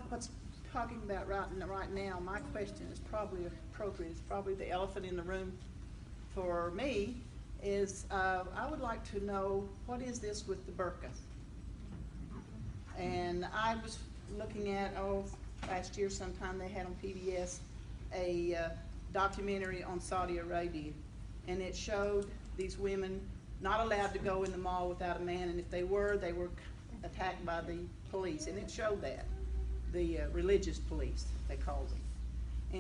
what's talking about right now, my question is probably appropriate. It's probably the elephant in the room for me. Is I would like to know, what is this with the burqa? And I was looking at, last year sometime they had on PBS a documentary on Saudi Arabia, and it showed these women not allowed to go in the mall without a man, and if they were attacked by the police, and it showed that, the religious police, they called them.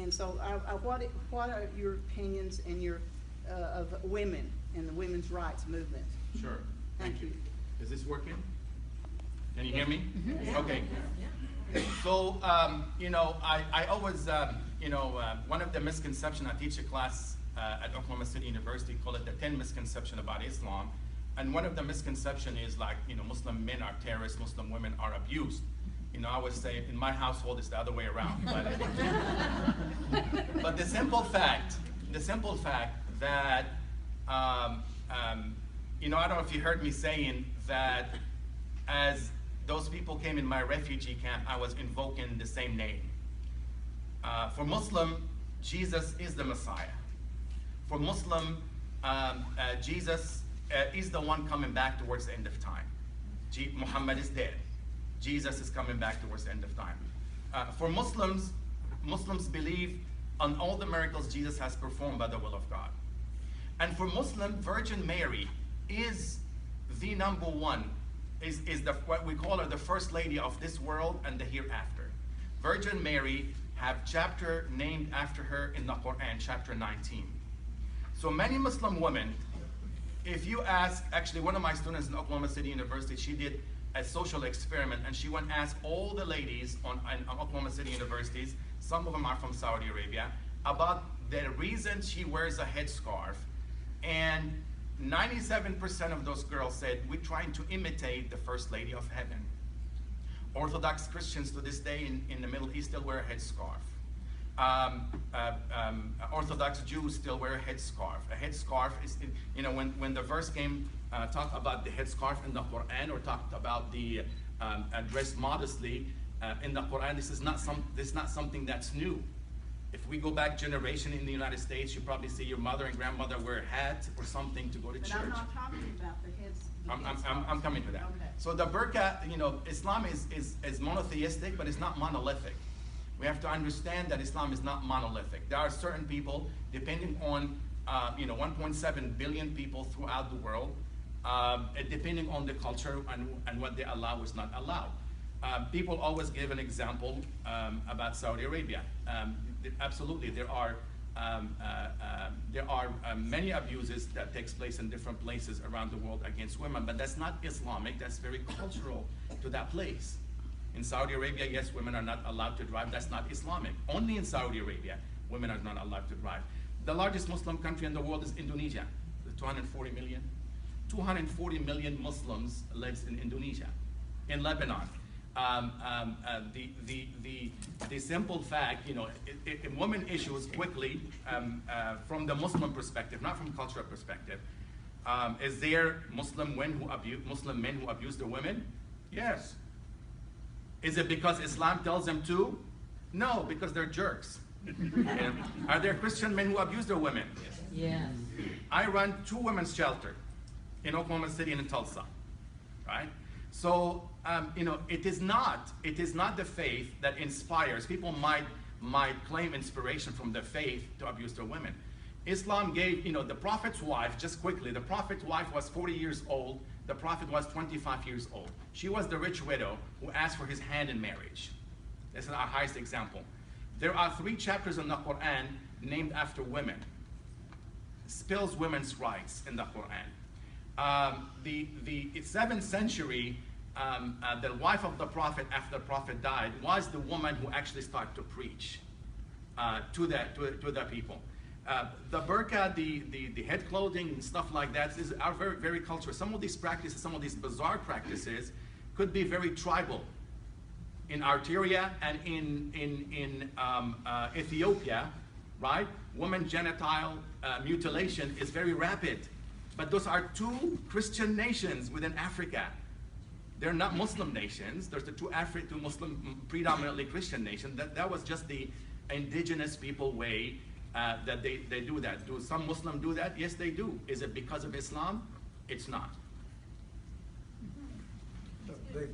And so what are your opinions and your of women and the women's rights movement? Sure. Thank you. Is this working? Can you hear me? Mm-hmm. Okay. So, you know, I always, you know, one of the misconceptions, I teach a class at Oklahoma City University, call it the 10 misconceptions about Islam. And one of the misconceptions is like, you know, Muslim men are terrorists, Muslim women are abused. You know, I would say in my household it's the other way around. But the simple fact that, you know, I don't know if you heard me saying that as those people came in my refugee camp, I was invoking the same name. For Muslim, Jesus is the Messiah. For Muslim, Jesus is the one coming back towards the end of time. Muhammad is dead. Jesus is coming back towards the end of time. For Muslims, Muslims believe on all the miracles Jesus has performed by the will of God. And for Muslim, Virgin Mary is the number one, is what we call her the first lady of this world and the hereafter. Virgin Mary have chapter named after her in the Quran, chapter 19. So many Muslim women, if you ask, actually one of my students in Oklahoma City University, she did a social experiment and she went and asked all the ladies on Oklahoma City universities, some of them are from Saudi Arabia, about the reason she wears a headscarf. And 97% of those girls said, we're trying to imitate the First Lady of Heaven. Orthodox Christians to this day in the Middle East still wear a headscarf. Orthodox Jews still wear a headscarf. A headscarf is, you know, when the verse came, talked about the headscarf in the Quran, or talked about the dress modestly in the Quran, this is not something that's new. If we go back generation in the United States, you probably see your mother and grandmother wear a hat or something to go to church. But I'm not talking about the heads. I'm coming to that. Okay. So the burqa, you know, Islam is monotheistic, but it's not monolithic. We have to understand that Islam is not monolithic. There are certain people, depending on, you know, 1.7 billion people throughout the world, depending on the culture and what they allow is not allowed. People always give an example about Saudi Arabia. Absolutely, there are many abuses that takes place in different places around the world against women, but that's not Islamic, that's very cultural to that place. In Saudi Arabia, yes, women are not allowed to drive, that's not Islamic. Only in Saudi Arabia, women are not allowed to drive. The largest Muslim country in the world is Indonesia, 240 million. 240 million Muslims lives in Indonesia. In Lebanon, the simple fact, you know, women issues quickly from the Muslim perspective, not from cultural perspective. Is there Muslim men who abuse their women? Yes. Is it because Islam tells them to? No, because they're jerks. Are there Christian men who abuse their women? Yes. I run 2 women's shelters in Oklahoma City and in Tulsa, right? So, you know, it is not the faith that inspires. People might claim inspiration from the faith to abuse their women. Islam gave, you know, the Prophet's wife, just quickly, the Prophet's wife was 40 years old, the Prophet was 25 years old. She was the rich widow who asked for his hand in marriage. This is our highest example. There are 3 chapters in the Quran named after women. Spills women's rights in the Quran. The 7th century, the wife of the Prophet after the Prophet died was the woman who actually started to preach to the people. The burqa, the head clothing and stuff like that are very, very cultural. Some of these practices, some of these bizarre practices could be very tribal. In Arteria and in Ethiopia, right? Woman genital mutilation is very rapid. But those are 2 Christian nations within Africa. They're not Muslim nations. There's the two Muslim, predominantly Christian nations. That was just the indigenous people way that they do that. Do some Muslims do that? Yes, they do. Is it because of Islam? It's not.